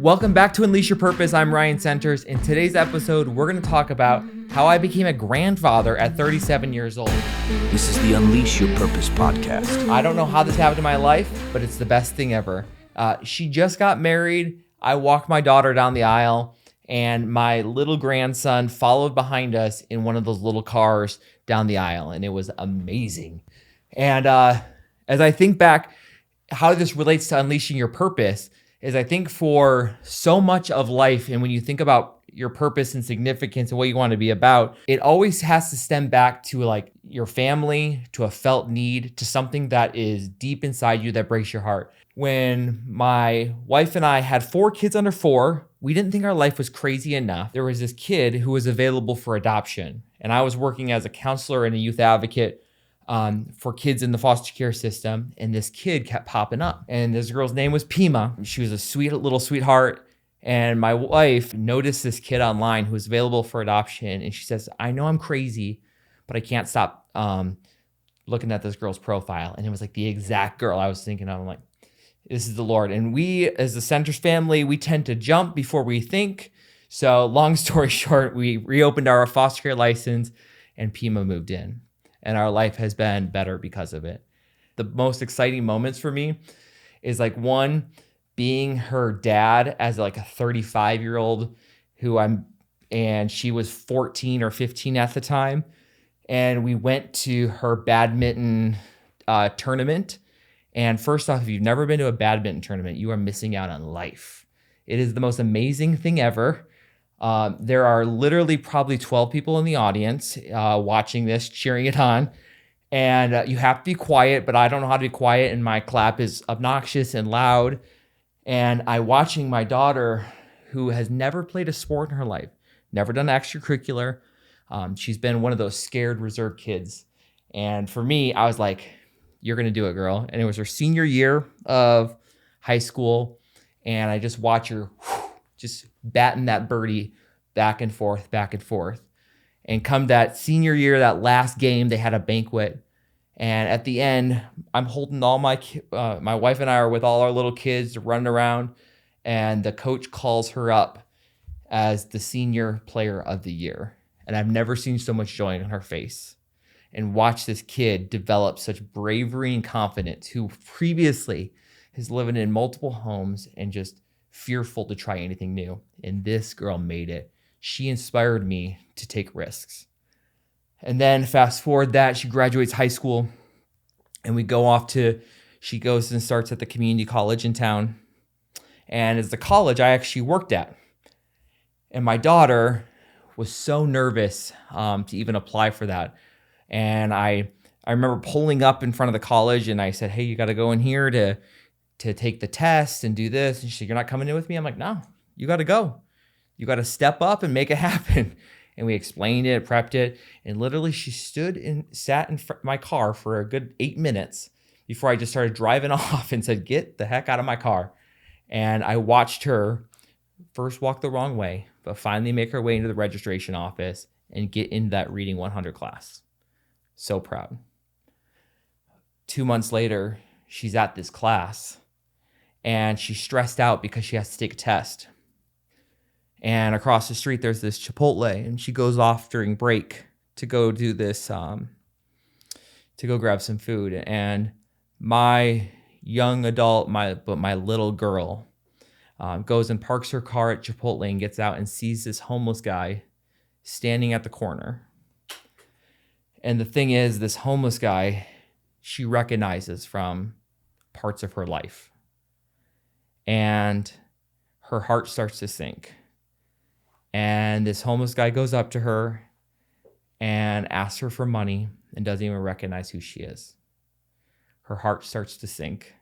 Welcome back to Unleash Your Purpose. I'm Ryan Centers. In today's episode, we're going to talk about how I became a grandfather at 37 years old. This is the Unleash Your Purpose podcast. I don't know how this happened in my life, but it's the best thing ever. She just got married. I walked my daughter down the aisle, and my little grandson followed behind us in one of those little cars down the aisle, and it was amazing. And as I think back, how this relates to unleashing your purpose is I think for so much of life, and when you think about your purpose and significance and what you want to be about, it always has to stem back to like your family, to a felt need, to something that is deep inside you that breaks your heart. When my wife and I had 4 kids under 4, we didn't think our life was crazy enough. There was this kid who was available for adoption, and I was working as a counselor and a youth advocate for kids in the foster care system, and this kid kept popping up. And this girl's name was Pima. She was a sweet little sweetheart, and my wife noticed this kid online who was available for adoption, and she says, I know I'm crazy, but I can't stop looking at this girl's profile. And it was like the exact girl I was thinking of. I'm like, this is the Lord. And we, as the Centers family, we tend to jump before we think. So long story short, we reopened our foster care license, and Pima moved in. And our life has been better because of it. The most exciting moments for me is like one, being her dad as like a 35-year-old and she was 14 or 15 at the time. And we went to her badminton tournament. And first off, if you've never been to a badminton tournament, you are missing out on life. It is the most amazing thing ever. There are literally probably 12 people in the audience watching this, cheering it on. And you have to be quiet, but I don't know how to be quiet, and my clap is obnoxious and loud. And I'm watching my daughter, who has never played a sport in her life, never done extracurricular. She's been one of those scared, reserved kids. And for me, I was like, you're going to do it, girl. And it was her senior year of high school. And I just watch her just batting that birdie back and forth. And come that senior year, that last game, they had a banquet. And at the end, I'm holding all my wife and I are with all our little kids running around. And the coach calls her up as the senior player of the year. And I've never seen so much joy on her face. And watch this kid develop such bravery and confidence, who previously has lived in multiple homes and just fearful to try anything new. And this girl made it. She inspired me to take risks. And then fast forward that, she graduates high school, and she goes and starts at the community college in town. And it's the college I actually worked at. And my daughter was so nervous to even apply for that. And I remember pulling up in front of the college, and I said, hey, you got to go in here to take the test and do this. And she said, you're not coming in with me? I'm like, no, you got to go. You got to step up and make it happen. And we explained it, prepped it. And literally she sat in my car for a good 8 minutes before I just started driving off and said, get the heck out of my car. And I watched her first walk the wrong way, but finally make her way into the registration office and get into that Reading 100 class. So proud. 2 months later, she's at this class. And she's stressed out because she has to take a test. And across the street, there's this Chipotle, and she goes off during break to go do this, to go grab some food. And my young adult, my little girl, goes and parks her car at Chipotle and gets out and sees this homeless guy standing at the corner. And the thing is, this homeless guy, she recognizes from parts of her life. And her heart starts to sink. And this homeless guy goes up to her and asks her for money and doesn't even recognize who she is. Her heart starts to sink.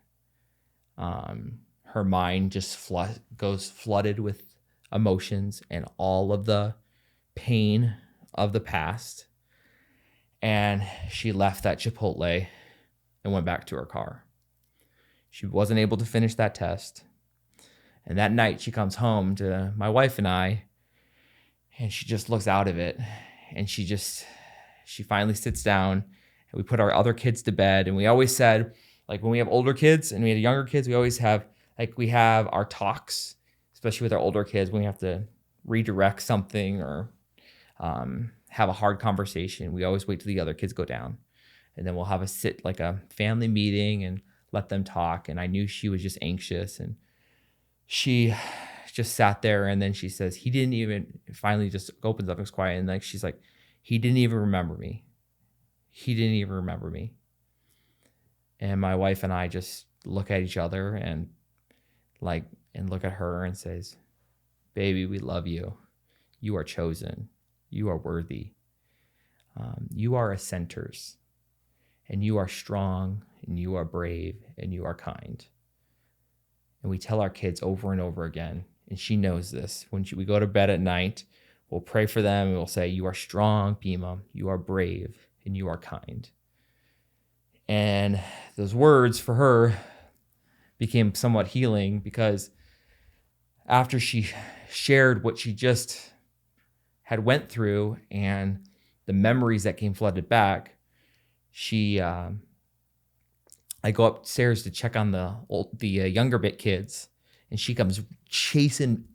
Her mind just goes flooded with emotions and all of the pain of the past. And she left that Chipotle and went back to her car. She wasn't able to finish that test. And that night she comes home to my wife and I, and she just looks out of it. And she finally sits down, and we put our other kids to bed. And we always said, like, when we have older kids and we have younger kids, we always have, like, we have our talks. especially with our older kids, when we have to redirect something or have a hard conversation, we always wait till the other kids go down. And then we'll have a family meeting and let them talk. And I knew she was just anxious, and she just sat there, and then she says, finally just opens up and is quiet. And she's like, he didn't even remember me. He didn't even remember me. And my wife and I just look at each other and look at her and says, baby, we love you. You are chosen. You are worthy. You are a centers, and you are strong, and you are brave, and you are kind. And we tell our kids over and over again, and she knows this. When we go to bed at night, we'll pray for them, and we'll say, you are strong, Pima. You are brave, and you are kind. And those words for her became somewhat healing, because after she shared what she just had went through and the memories that came flooded back, I go upstairs to check on the younger bit kids, and she comes chasing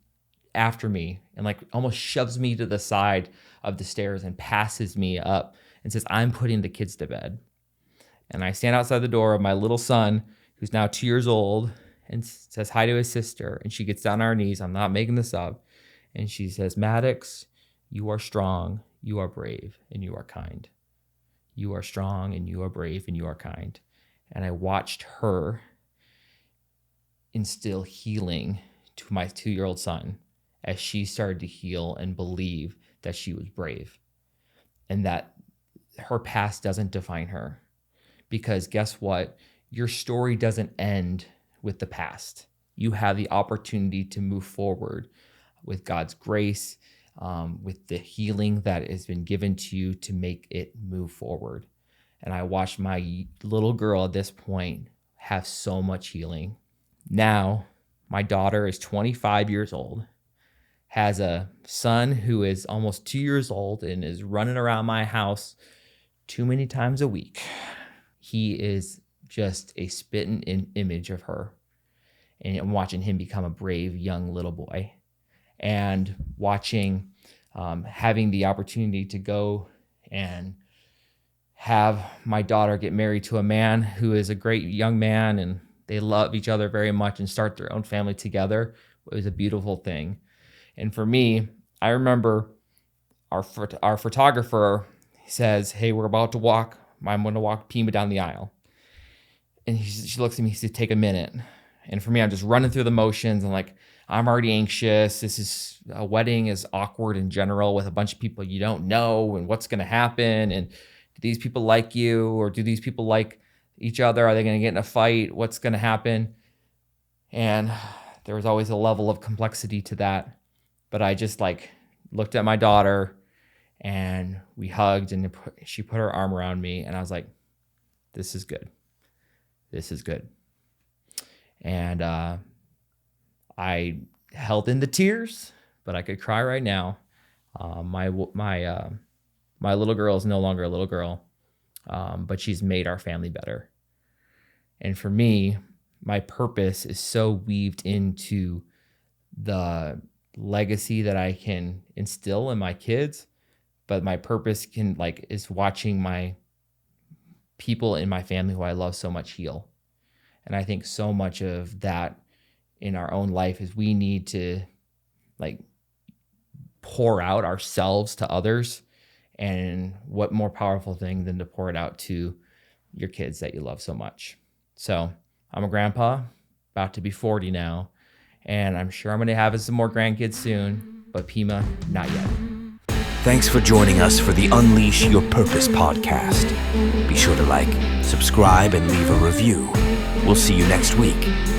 after me and almost shoves me to the side of the stairs and passes me up and says, I'm putting the kids to bed. And I stand outside the door of my little son, who's now 2 years old, and says hi to his sister. And she gets down on her knees. I'm not making this up. And she says, Maddox, you are strong, you are brave, and you are kind. You are strong, and you are brave, and you are kind. And I watched her instill healing to my 2-year-old son as she started to heal and believe that she was brave and that her past doesn't define her. Because guess what? Your story doesn't end with the past. You have the opportunity to move forward with God's grace, with the healing that has been given to you to make it move forward. And I watched my little girl at this point have so much healing. Now, my daughter is 25 years old, has a son who is almost 2 years old and is running around my house too many times a week. He is just a spitting image of her. And I'm watching him become a brave young little boy, and watching, having the opportunity to go and have my daughter get married to a man who is a great young man, and they love each other very much and start their own family together. It was a beautiful thing. And for me, I remember our photographer says, hey, we're about to walk. I'm going to walk Pima down the aisle. And she looks at me, she said, take a minute. And for me, I'm just running through the motions, and I'm already anxious. A wedding is awkward in general with a bunch of people you don't know, and what's going to happen. And do these people like you, or do these people like each other? Are they going to get in a fight? What's going to happen? And there was always a level of complexity to that. But I just looked at my daughter, and we hugged, and she put her arm around me, and I was like, this is good. This is good. And I held in the tears, but I could cry right now. My little girl is no longer a little girl, but she's made our family better. And for me, my purpose is so weaved into the legacy that I can instill in my kids, but my purpose is watching my people in my family who I love so much heal. And I think so much of that in our own life is we need to pour out ourselves to others. And what more powerful thing than to pour it out to your kids that you love so much. So I'm a grandpa, about to be 40 now, and I'm sure I'm going to have some more grandkids soon, but Pima, not yet. Thanks for joining us for the Unleash Your Purpose podcast. Be sure to like, subscribe, and leave a review. We'll see you next week.